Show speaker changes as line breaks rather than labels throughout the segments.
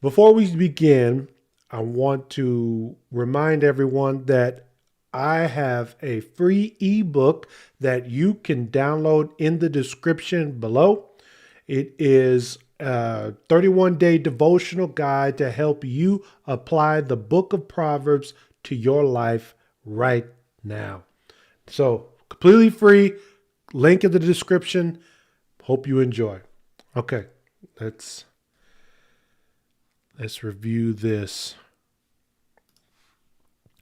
Before we begin, I want to remind everyone that I have a free ebook that you can download in the description below. It is a 31-day devotional guide to help you apply the book of Proverbs to your life right now. So completely free, link in the description. Hope you enjoy. Okay, let's review this.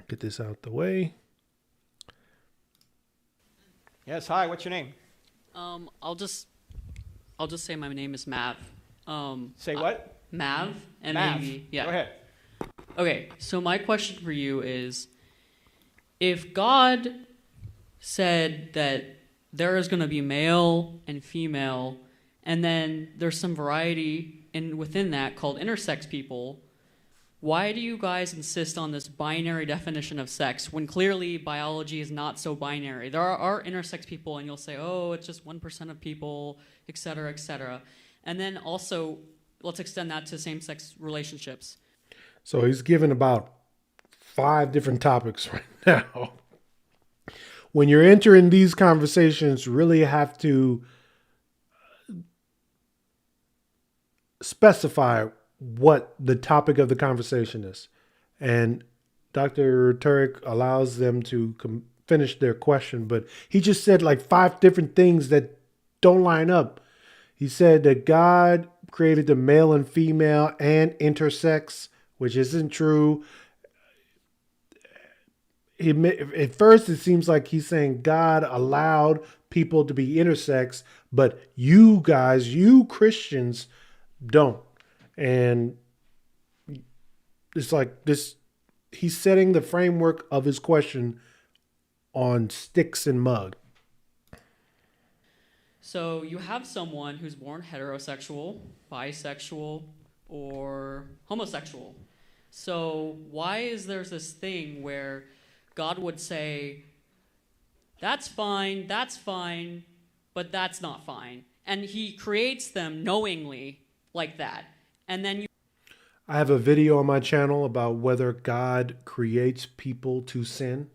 Get this out the way.
Yes, hi, what's your name?
I'll just say my name is Mav.
Say what?
Mav.
Mav.
M-A-V. Yeah.
Go ahead.
Okay, so my question for you is, if God said that there is going to be male and female, and then there's some variety within that called intersex people, why do you guys insist on this binary definition of sex when clearly biology is not so binary? There are intersex people, and you'll say, oh, it's just 1% of people, et cetera, et cetera. And then also, let's extend that to same-sex relationships.
So he's given about 5 different topics right now. When you're entering these conversations, you really have to specify what the topic of the conversation is. And Dr. Turek allows them to finish their question, but he just said like 5 different things that don't line up. He said that God created the male and female and intersex, which isn't true. At first, it seems like he's saying God allowed people to be intersex, but you guys, you Christians, don't. And it's like this, he's setting the framework of his question on sticks and mud.
So you have someone who's born heterosexual, bisexual, or homosexual. So why is there this thing where God would say, that's fine, but that's not fine. And he creates them knowingly like that. And then
I have a video on my channel about whether God creates people to sin.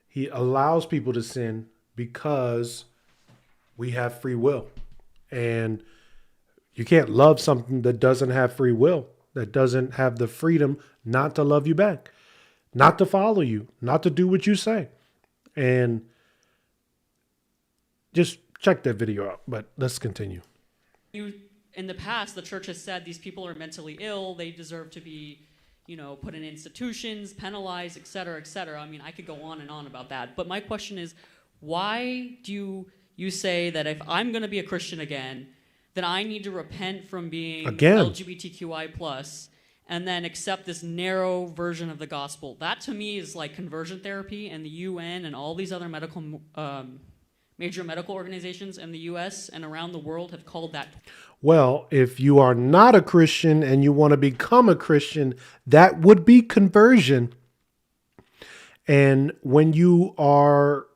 He allows people to sin because we have free will. And you can't love something that doesn't have free will, that doesn't have the freedom not to love you back, not to follow you, not to do what you say. And just check that video out, but let's continue.
In the past, the church has said these people are mentally ill, they deserve to be, put in institutions, penalized, et cetera, et cetera. I mean, I could go on and on about that. But my question is, why do you say that if I'm going to be a Christian again, then I need to repent from being LGBTQI+, and then accept this narrow version of the gospel? That to me is like conversion therapy, and the UN and all these other major medical organizations in the US and around the world have called that.
Well, if you are not a Christian and you want to become a Christian, that would be conversion. And when you are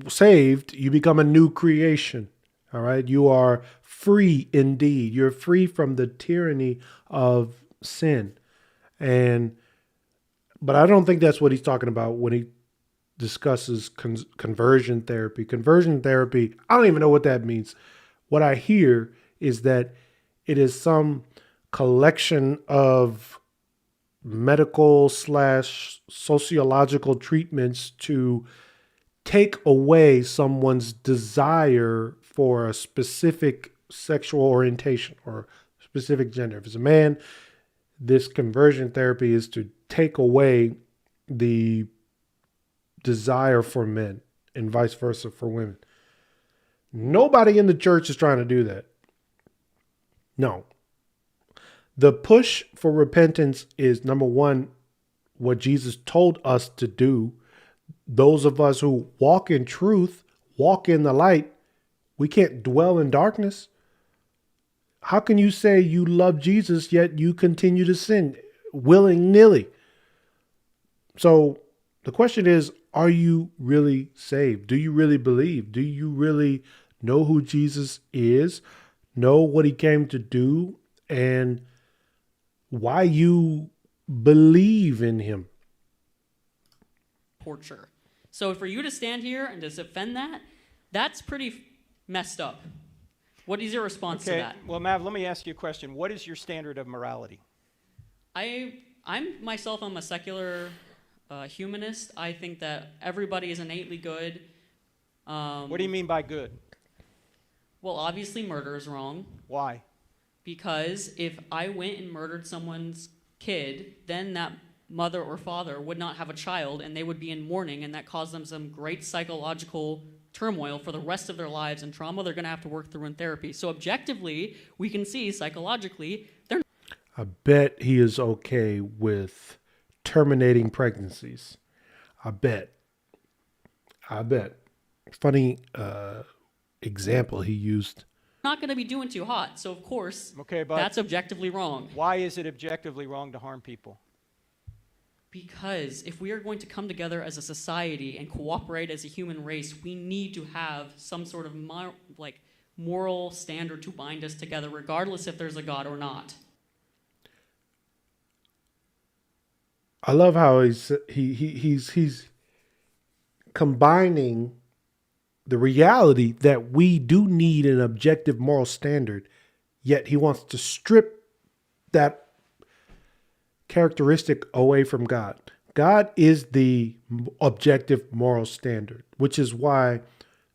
saved, you become a new creation. All right. You are free indeed. You're free from the tyranny of sin. But I don't think that's what he's talking about when he discusses conversion therapy. Conversion therapy, I don't even know what that means. What I hear is that it is some collection of medical / sociological treatments to take away someone's desire for a specific sexual orientation or specific gender. If it's a man, this conversion therapy is to take away the desire for men and vice versa for women. Nobody in the church is trying to do that. No. The push for repentance is, number one, what Jesus told us to do. Those of us who walk in truth, walk in the light, we can't dwell in darkness. How can you say you love Jesus, yet you continue to sin willy-nilly? So the question is, are you really saved? Do you really believe? Do you really know who Jesus is? Know what he came to do? And why you believe in him.
Torture. So for you to stand here and to defend that, that's pretty messed up. What is your response to
Okay,
that?
well, Mav, let me ask you a question. What is your standard of morality?
I'm myself, I'm a secular humanist. I think that everybody is innately good.
What do you mean by good?
Well, obviously murder is wrong.
Why?
Because if I went and murdered someone's kid, then that mother or father would not have a child and they would be in mourning, and that caused them some great psychological turmoil for the rest of their lives and trauma they're going to have to work through in therapy. So objectively, we can see psychologically they're
I bet he is okay with terminating pregnancies. I bet. Funny example he used.
not going to be doing too hot. So of course,
Okay, but
that's objectively wrong.
why is it objectively wrong to harm people?
Because if we are going to come together as a society and cooperate as a human race, we need to have some sort of moral standard to bind us together, regardless if there's a God or not.
I love how he's combining the reality that we do need an objective moral standard, yet he wants to strip that characteristic away from God. God is the objective moral standard, which is why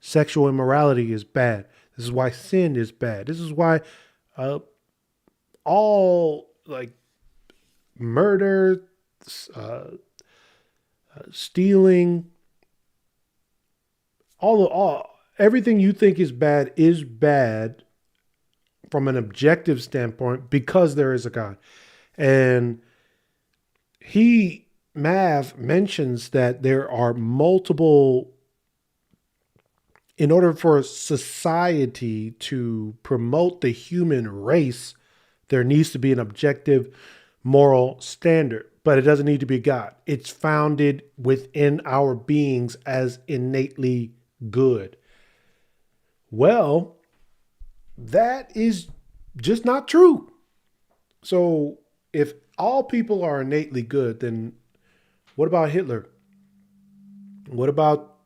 sexual immorality is bad. This is why sin is bad. This is why all like murder, stealing, everything you think is bad from an objective standpoint because there is a God. And Mav mentions that there are multiple, in order for society to promote the human race, there needs to be an objective moral standard, but it doesn't need to be God. It's founded within our beings as innately good. Well, that is just not true. So if all people are innately good, then what about Hitler? What about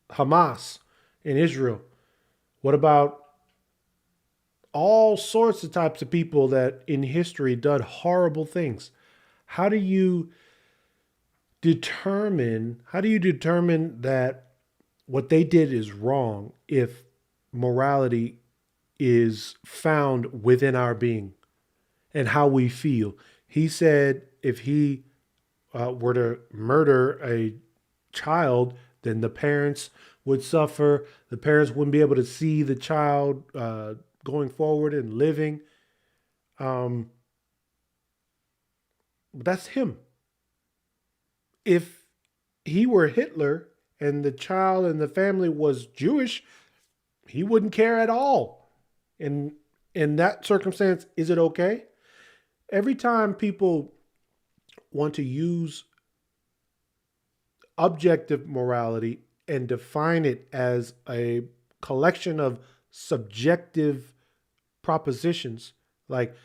Hamas in Israel? What about all sorts of types of people that in history done horrible things? How do you determine that what they did is wrong if morality is found within our being and how we feel? He said if he were to murder a child, then the parents would suffer. The parents wouldn't be able to see the child going forward and living. But that's him. If he were Hitler and the child and the family was Jewish, he wouldn't care at all. And in that circumstance, is it okay? Every time people want to use objective morality and define it as a collection of subjective propositions, like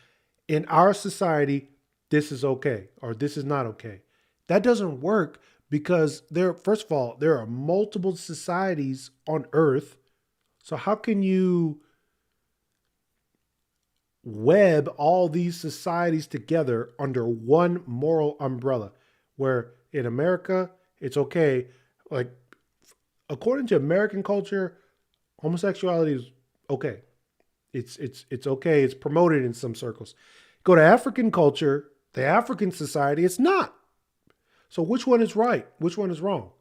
in our society, this is okay or this is not okay. That doesn't work because first of all, there are multiple societies on Earth. So how can you web all these societies together under one moral umbrella, where in America, it's okay. Like, according to American culture, homosexuality is okay. It's okay. It's promoted in some circles. Go to African culture, the African society, it's not. So which one is right? Which one is wrong?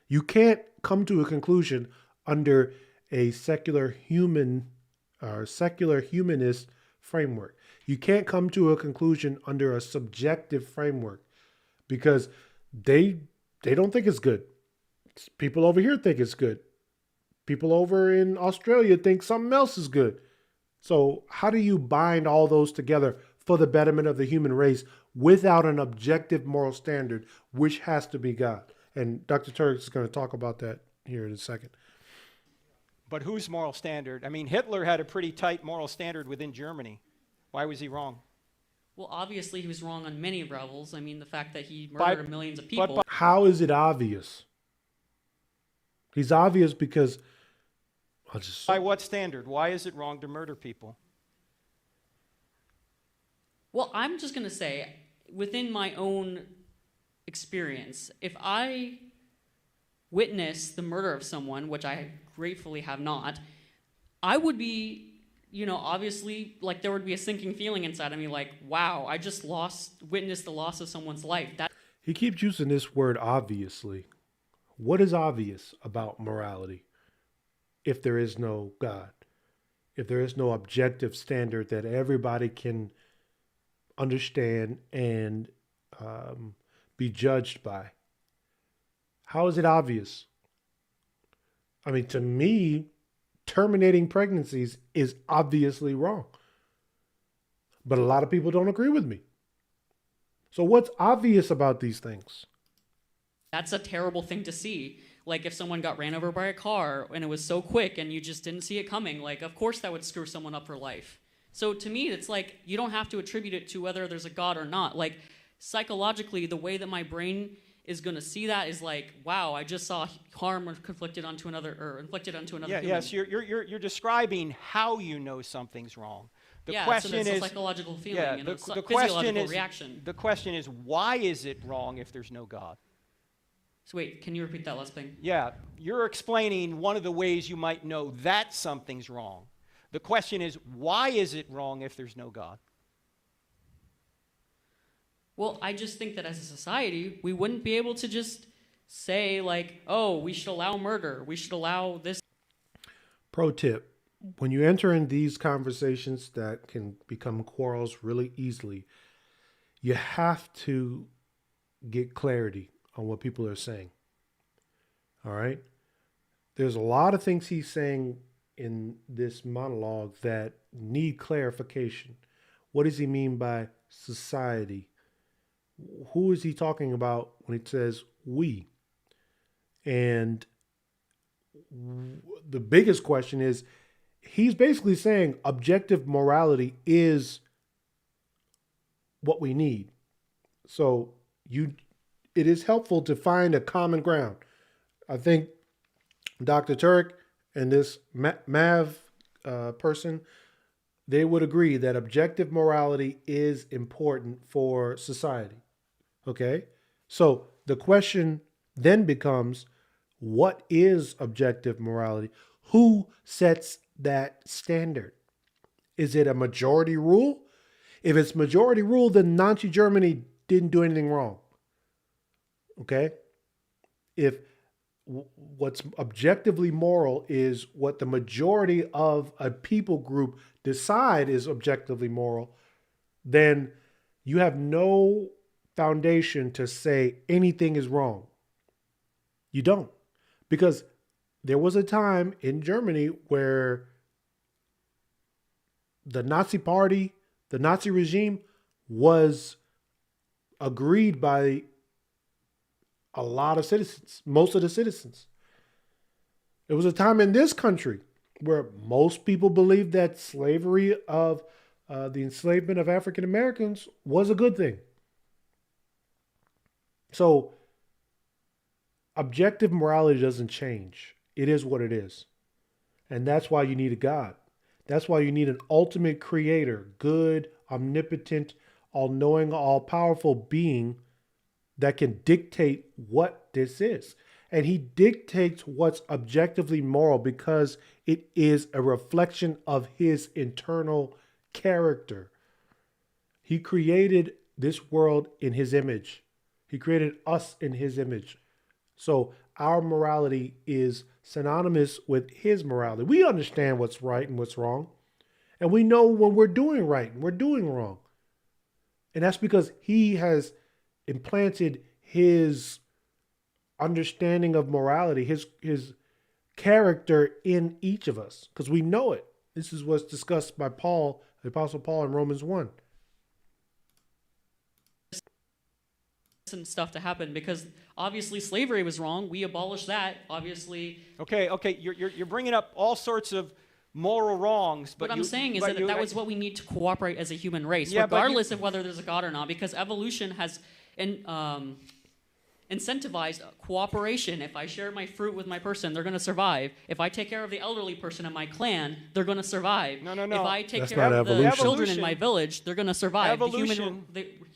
You can't come to a conclusion under a secular humanist framework. You can't come to a conclusion under a subjective framework because they don't think it's good. People over here think it's good. People over in Australia think something else is good. So how do you bind all those together for the betterment of the human race without an objective moral standard, which has to be God? And Dr. Turek is going to talk about that here in a second.
But whose moral standard? I mean, Hitler had a pretty tight moral standard within Germany. Why was he wrong?
Well, obviously he was wrong on many levels. I mean, the fact that he
By-
murdered millions of
but
people.
by-
How is it obvious? He's obvious because
By what standard? Why is it wrong to murder people?
Well, I'm just going to say, within my own experience, if I witness the murder of someone, which I gratefully have not, I would be, obviously, like there would be a sinking feeling inside of me, like, wow, I just witnessed the loss of someone's life.
he keeps using this word obviously. What is obvious about morality if there is no God? If there is no objective standard that everybody can understand and be judged by? How is it obvious? I mean, to me, terminating pregnancies is obviously wrong. But a lot of people don't agree with me. So what's obvious about these things?
That's a terrible thing to see. Like if someone got ran over by a car and it was so quick and you just didn't see it coming, like of course that would screw someone up for life. So to me, it's like you don't have to attribute it to whether there's a God or not. Like psychologically, the way that my brain is going to see that is like, wow, I just saw harm inflicted onto another
Yeah,
human.
yes, you're describing how you know something's wrong. The
So
question
that's
is
a psychological feeling
yeah,
and
the
a
question
physiological
is
reaction.
the question is why is it wrong if there's no God?
So wait, can you repeat that last thing?
Yeah, you're explaining one of the ways you might know that something's wrong. The question is why is it wrong if there's no God?
Well, I just think that as a society, we wouldn't be able to just say like, oh, we should allow murder, we should allow this.
Pro tip, when you enter in these conversations that can become quarrels really easily, you have to get clarity on what people are saying. All right? There's a lot of things he's saying in this monologue that need clarification. What does he mean by society? Who is he talking about when he says we? And the biggest question is, he's basically saying objective morality is what we need. So it is helpful to find a common ground. I think Dr. Turek and this Mav person, they would agree that objective morality is important for society. Okay? So the question then becomes, what is objective morality? Who sets that standard? Is it a majority rule? If it's majority rule, then Nazi Germany didn't do anything wrong. Okay? If what's objectively moral is what the majority of a people group decide is objectively moral, then you have no foundation to say anything is wrong. You don't. Because there was a time in Germany where the Nazi party, the Nazi regime was agreed by a lot of citizens, most of the citizens. There was a time in this country where most people believed that slavery of the enslavement of African Americans was a good thing. So objective morality doesn't change. It is what it is. And that's why you need a God. That's why you need an ultimate creator, good, omnipotent, all-knowing, all-powerful being that can dictate what this is. And he dictates what's objectively moral because it is a reflection of his internal character. He created this world in his image. He created us in his image. So our morality is synonymous with his morality. We understand what's right and what's wrong. And we know when we're doing right and we're doing wrong. And that's because he has implanted his understanding of morality, his character in each of us, because we know it. This is what's discussed by Paul, the Apostle Paul in Romans 1.
And stuff to happen because obviously slavery was wrong. We abolished that. Obviously,
Okay, you're bringing up all sorts of moral wrongs.
What
But
I'm saying is
but
that was what we need to cooperate as a human race,
Yeah, but you-
regardless of whether there's a God or not, because evolution has incentivized cooperation. If I share my fruit with my person, they're going to survive. If I take care of the elderly person in my clan, they're going to survive.
No.
If I take
That's
care
not
of the
evolution.
children in my village, they're going to survive.
Evolution.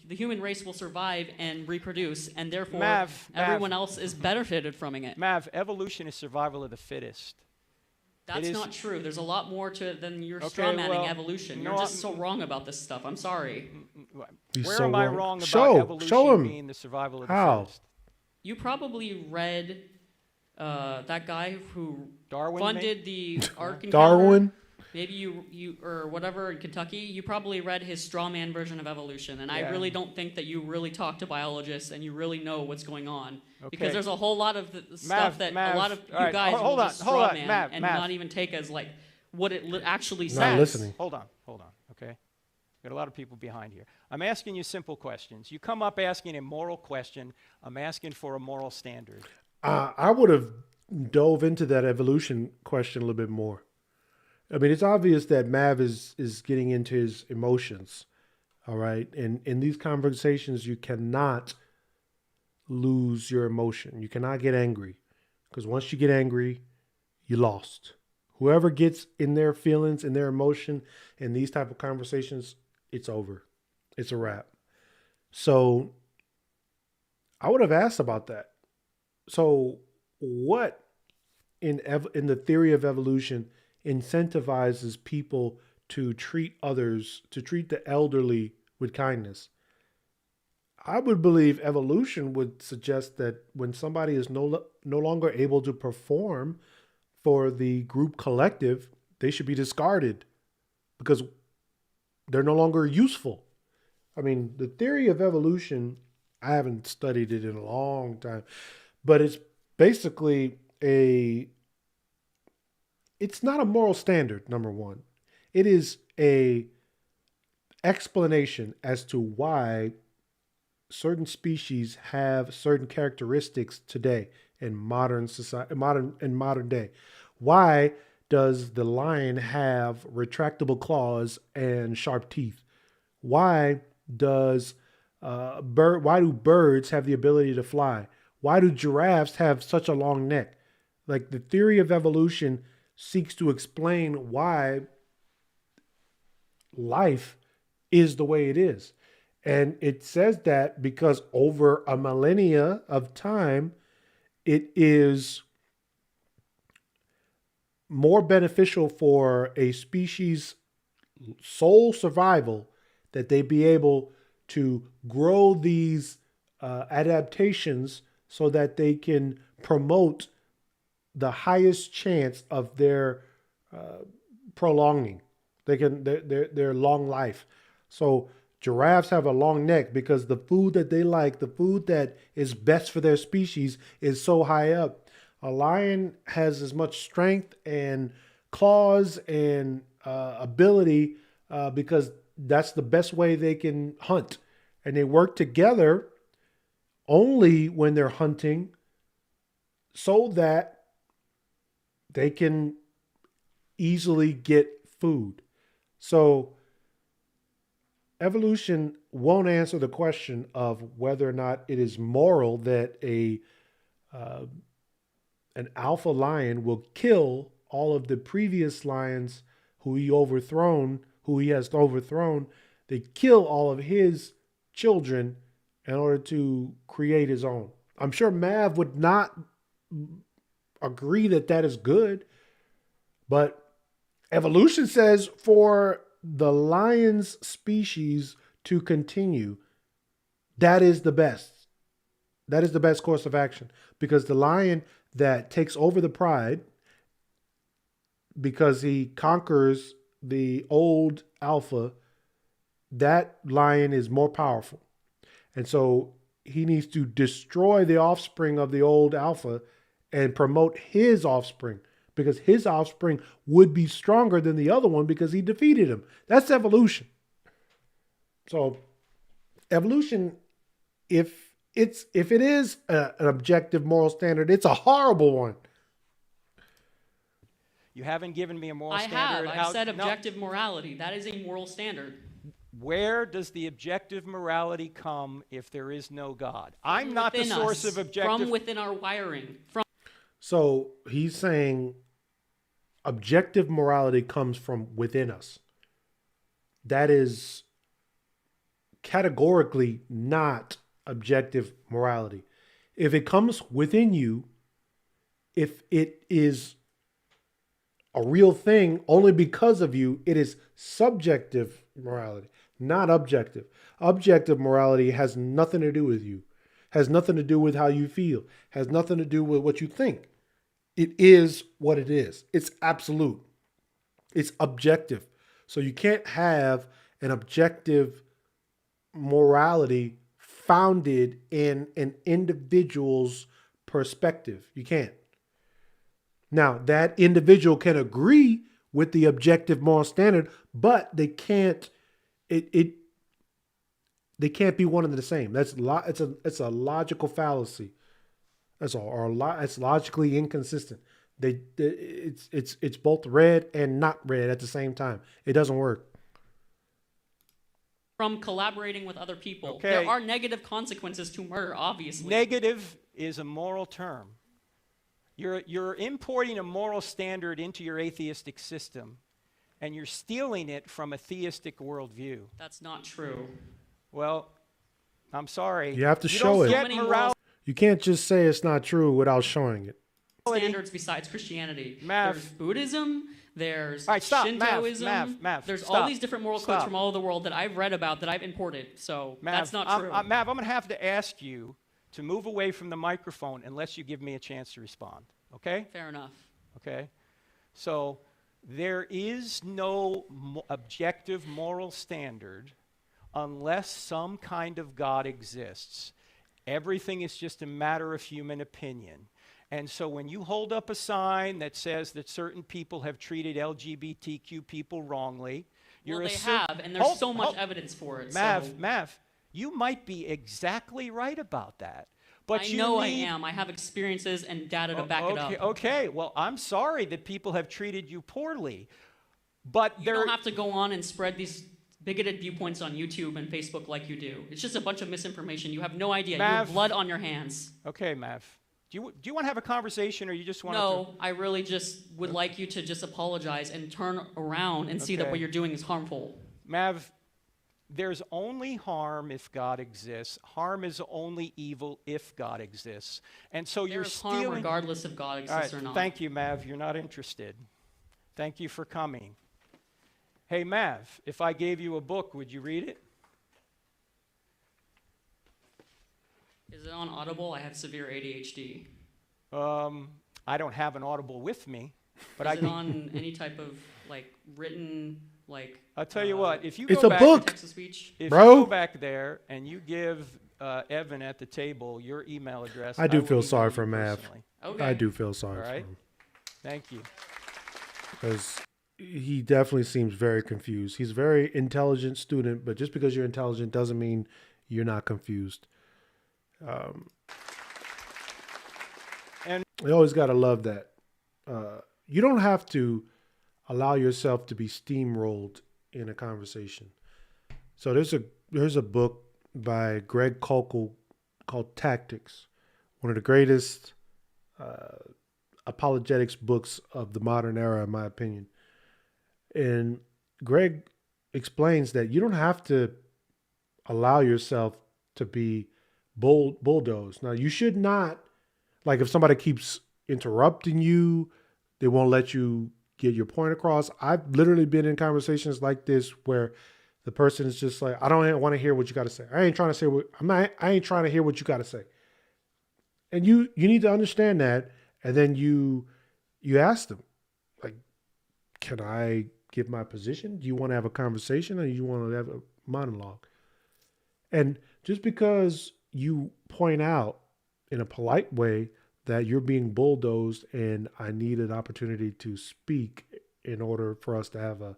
The human race will survive and reproduce, and therefore
Mav.
everyone else is benefited from it.
Mav, evolution is survival of the fittest.
That's
is-
not true. There's a lot more to it than you're
Okay,
strawmanning
well,
evolution.
no,
You're just so wrong about this stuff. I'm sorry.
He's
Where
so
am I
wrong.
wrong about
Show
evolution
him.
being the survival of the
How?
fittest?
You probably read that guy who
Darwin,
funded the Ark Encounter.
Darwin.
Maybe you or whatever in Kentucky. You probably read his straw man version of evolution, and I
Yeah.
really don't think that you really talk to biologists and you really know what's going on,
Okay.
because there's a whole lot of stuff that
Mav,
a lot of you
all right,
guys
hold
will
on,
just
hold
straw
on,
man
Mav,
and
Mav.
not even take as like what it actually
Not
says.
listening.
Hold on, okay? Got a lot of people behind here. I'm asking you simple questions. You come up asking a moral question. I'm asking for a moral standard.
I would have dove into that evolution question a little bit more. I mean, it's obvious that Mav is getting into his emotions. All right. And in these conversations, you cannot lose your emotion. You cannot get angry, because once you get angry, you lost. Whoever gets in their feelings and their emotion in these type of conversations, it's over. It's a wrap. So I would have asked about that. So what in the theory of evolution incentivizes people to treat others, to treat the elderly with kindness? I would believe evolution would suggest that when somebody is no longer able to perform for the group collective, they should be discarded because they're no longer useful. I mean, the theory of evolution, I haven't studied it in a long time, but it's basically it's not a moral standard, number one. It is a explanation as to why certain species have certain characteristics today in modern society, modern day. Why does the lion have retractable claws and sharp teeth? Why does why do birds have the ability to fly? Why do giraffes have such a long neck? Like, the theory of evolution seeks to explain why life is the way it is. And it says that because over a millennia of time, it is more beneficial for a species' sole survival that they be able to grow these adaptations so that they can promote the highest chance of their prolonging. They can their long life. So giraffes have a long neck because the food that they like, the food that is best for their species, is so high up. A lion has as much strength and claws and ability because that's the best way they can hunt. And they work together only when they're hunting so that they can easily get food. So evolution won't answer the question of whether or not it is moral that an alpha lion will kill all of the previous lions who he has overthrown. They kill all of his children in order to create his own. I'm sure Mav would not agree that that is good, but evolution says for the lion's species to continue, that is the best. That is the best course of action, because the lion that takes over the pride because he conquers the old alpha, that lion is more powerful. And so he needs to destroy the offspring of the old alpha and promote his offspring, because his offspring would be stronger than the other one because he defeated him. That's evolution. So evolution, if it is an objective moral standard, it's a horrible one.
You haven't given me a moral
I have.
standard.
I've said objective morality. That is a moral standard.
Where does the objective morality come if there is no God? I'm not the source of objective.
From within our wiring.
So he's saying objective morality comes from within us. That is categorically not objective morality. If it comes within you, if it is a real thing only because of you, it is subjective morality, not objective. Objective morality has nothing to do with you, has nothing to do with how you feel, has nothing to do with what you think. It is what it is. It's absolute. It's objective. So you can't have an objective morality founded in an individual's perspective. You can't. Now, that individual can agree with the objective moral standard, but they can't they can't be one and the same. It's a logical fallacy. That's all. Or it's logically inconsistent. It's both red and not red at the same time. It doesn't work.
From collaborating with other people.
Okay.
There are negative consequences to murder, obviously.
Negative is a moral term. You're importing a moral standard into your atheistic system, and you're stealing it from a theistic worldview.
That's not true.
Well, I'm sorry.
You have to show it. You can't just say it's not true without showing it.
Standards besides Christianity.
Mav.
There's Buddhism, there's
All right, stop.
Shintoism.
Mav,
there's
stop.
all these different moral codes from all over the world that I've read about, that I've imported. So that's not true.
Mav, I'm going to have to ask you to move away from the microphone unless you give me a chance to respond. Okay?
Fair enough.
Okay? So there is no objective moral standard unless some kind of God exists. Everything is just a matter of human opinion. And so when you hold up a sign that says that certain people have treated LGBTQ people wrongly,
well, they have, and there's so much evidence for it.
Mav, you might be exactly right about that. But
I know I am. I have experiences and data to back it up.
Okay, well, I'm sorry that people have treated you poorly. But
you don't have to go on and spread these bigoted viewpoints on YouTube and Facebook like you do. It's just a bunch of misinformation. You have no idea.
Mav,
you have blood on your hands.
Okay, Mav. Do you want to have a conversation, or you just want to...
No, I really just would like you to just apologize and turn around and see that what you're doing is harmful.
Mav, there's only harm if God exists. Harm is only evil if God exists. And so you're stealing...
harm regardless if God exists or not.
Thank you, Mav. You're not interested. Thank you for coming. Hey, Mav, if I gave you a book, would you read it?
Is it on Audible? I have severe ADHD.
I don't have an Audible with me, but
is it on any type of written
I'll tell you what. If you
it's
go
a
back
book,
to
text-to-speech,
if
bro.
you go back there and you give Evan at the table your email address,
I do
will
feel
email
sorry
you
for Mav.
personally.
Okay.
I do feel sorry
All right.
for him.
Thank you.
Because he definitely seems very confused. He's a very intelligent student, but just because you're intelligent doesn't mean you're not confused.
And
you always got to love that. You don't have to allow yourself to be steamrolled in a conversation. So there's a book by Greg Koukl called Tactics, one of the greatest apologetics books of the modern era, in my opinion. And Greg explains that you don't have to allow yourself to be bulldozed. Now, you should not, like if somebody keeps interrupting you, they won't let you get your point across. I've literally been in conversations like this where the person is just like, I don't want to hear what you got to say. I ain't trying to hear what you got to say. And you need to understand that. And then you ask them, like, can I give my position? Do you want to have a conversation, or do you want to have a monologue? And just because you point out in a polite way that you're being bulldozed and I need an opportunity to speak in order for us to have a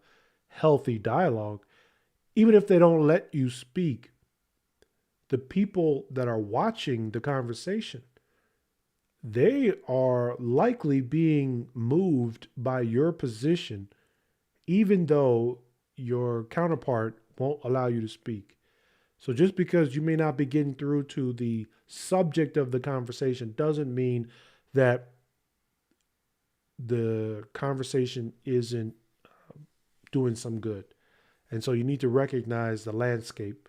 healthy dialogue, even if they don't let you speak, the people that are watching the conversation they are likely being moved by your position, even though your counterpart won't allow you to speak. So just because you may not be getting through to the subject of the conversation doesn't mean that the conversation isn't doing some good. And so you need to recognize the landscape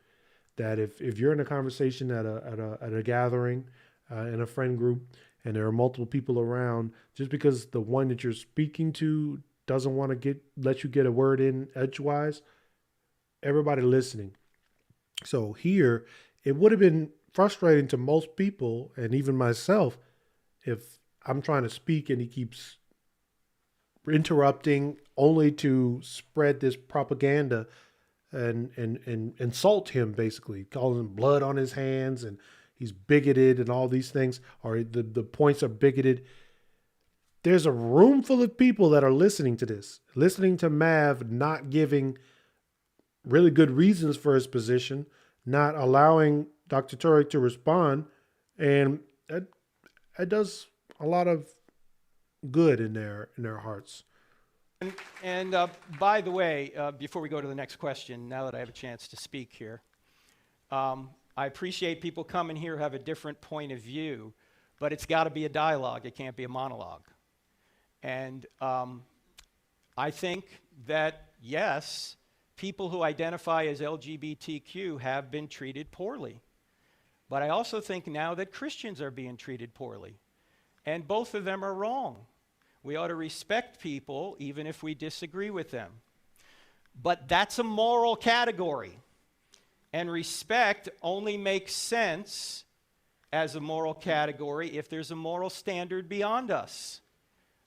that if you're in a conversation at a gathering, in a friend group, and there are multiple people around, just because the one that you're speaking to doesn't want to let you get a word in edgewise, everybody listening. So here, it would have been frustrating to most people, and even myself, if I'm trying to speak and he keeps interrupting only to spread this propaganda and insult him, basically calling him blood on his hands and he's bigoted and all these things, or the points are bigoted. There's a room full of people that are listening to this, listening to Mav not giving really good reasons for his position, not allowing Dr. Turek to respond, and it does a lot of good in their hearts.
And by the way, before we go to the next question, now that I have a chance to speak here, I appreciate people coming here who have a different point of view, but it's got to be a dialogue. It can't be a monologue. And I think that, yes, people who identify as LGBTQ have been treated poorly. But I also think now that Christians are being treated poorly. And both of them are wrong. We ought to respect people even if we disagree with them. But that's a moral category. And respect only makes sense as a moral category if there's a moral standard beyond us.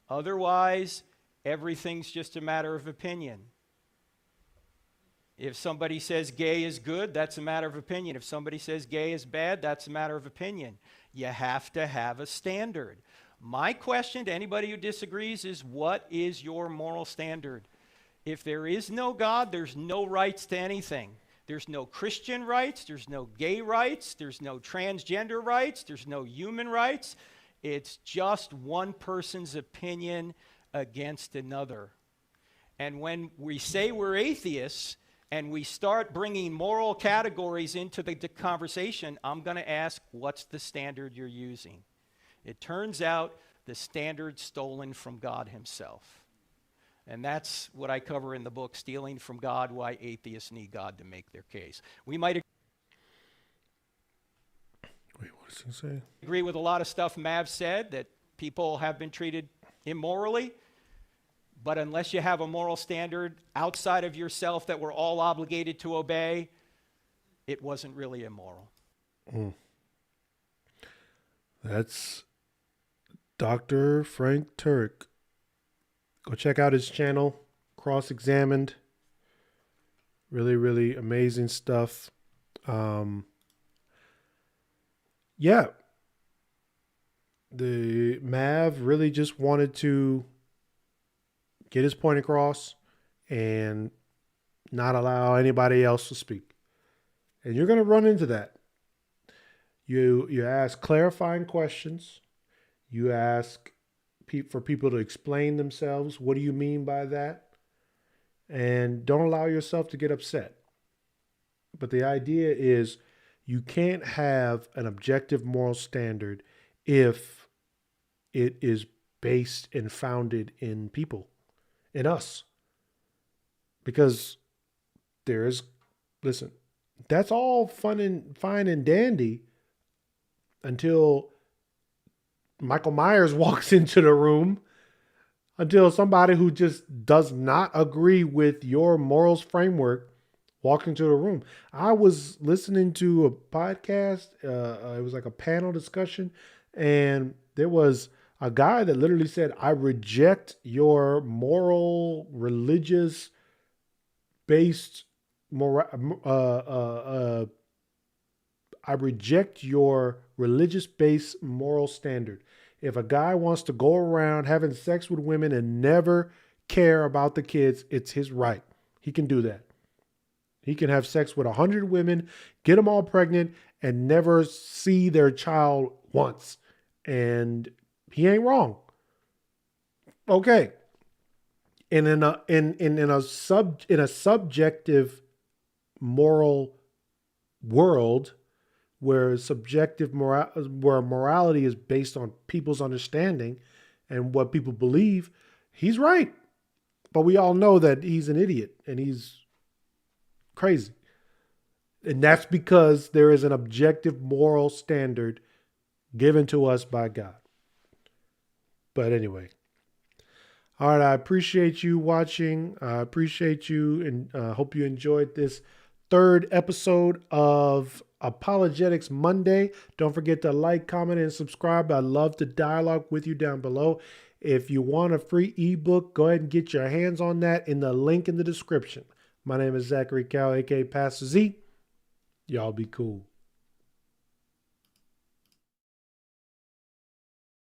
Otherwise, everything's just a matter of opinion. If somebody says gay is good, that's a matter of opinion. If somebody says gay is bad, that's a matter of opinion. You have to have a standard. My question to anybody who disagrees is, what is your moral standard? If there is no God, there's no rights to anything. There's no Christian rights, there's no gay rights, there's no transgender rights, there's no human rights. It's just one person's opinion against another. And when we say we're atheists and we start bringing moral categories into the conversation, I'm going to ask, what's the standard you're using? It turns out the standard stolen from God himself. And that's what I cover in the book, Stealing from God, Why Atheists Need God to Make Their Case. We might
Wait, what does he say?
agree with a lot of stuff Mav said, that people have been treated immorally, but unless you have a moral standard outside of yourself that we're all obligated to obey, it wasn't really immoral.
That's Dr. Frank Turek. Go check out his channel, Cross-Examined. Really, really amazing stuff. Yeah. The Mav really just wanted to get his point across and not allow anybody else to speak. And you're going to run into that. You ask clarifying questions. You ask for people to explain themselves. What do you mean by that? And don't allow yourself to get upset. But the idea is you can't have an objective moral standard if it is based and founded in people, in us. Because listen, that's all fine and dandy until Michael Myers walks into the room, until somebody who just does not agree with your morals framework walk into the room. I was listening to a podcast. It was like a panel discussion, and there was a guy that literally said, I reject your moral, religious based I reject your religious-based moral standard. If a guy wants to go around having sex with women and never care about the kids, it's his right. He can do that. He can have sex with 100 women, get them all pregnant, and never see their child once. and he ain't wrong. Okay. And in a subjective moral world where where morality is based on people's understanding and what people believe, he's right. But we all know that he's an idiot and he's crazy. And that's because there is an objective moral standard given to us by God. But anyway, all right, I appreciate you watching. I appreciate you and hope you enjoyed this third episode of Apologetics Monday. Don't forget to like, comment, and subscribe. I'd love to dialogue with you down below. If you want a free ebook, go ahead and get your hands on that in the link in the description. My name is Zachary Cow, aka Pastor Z. Y'all be cool.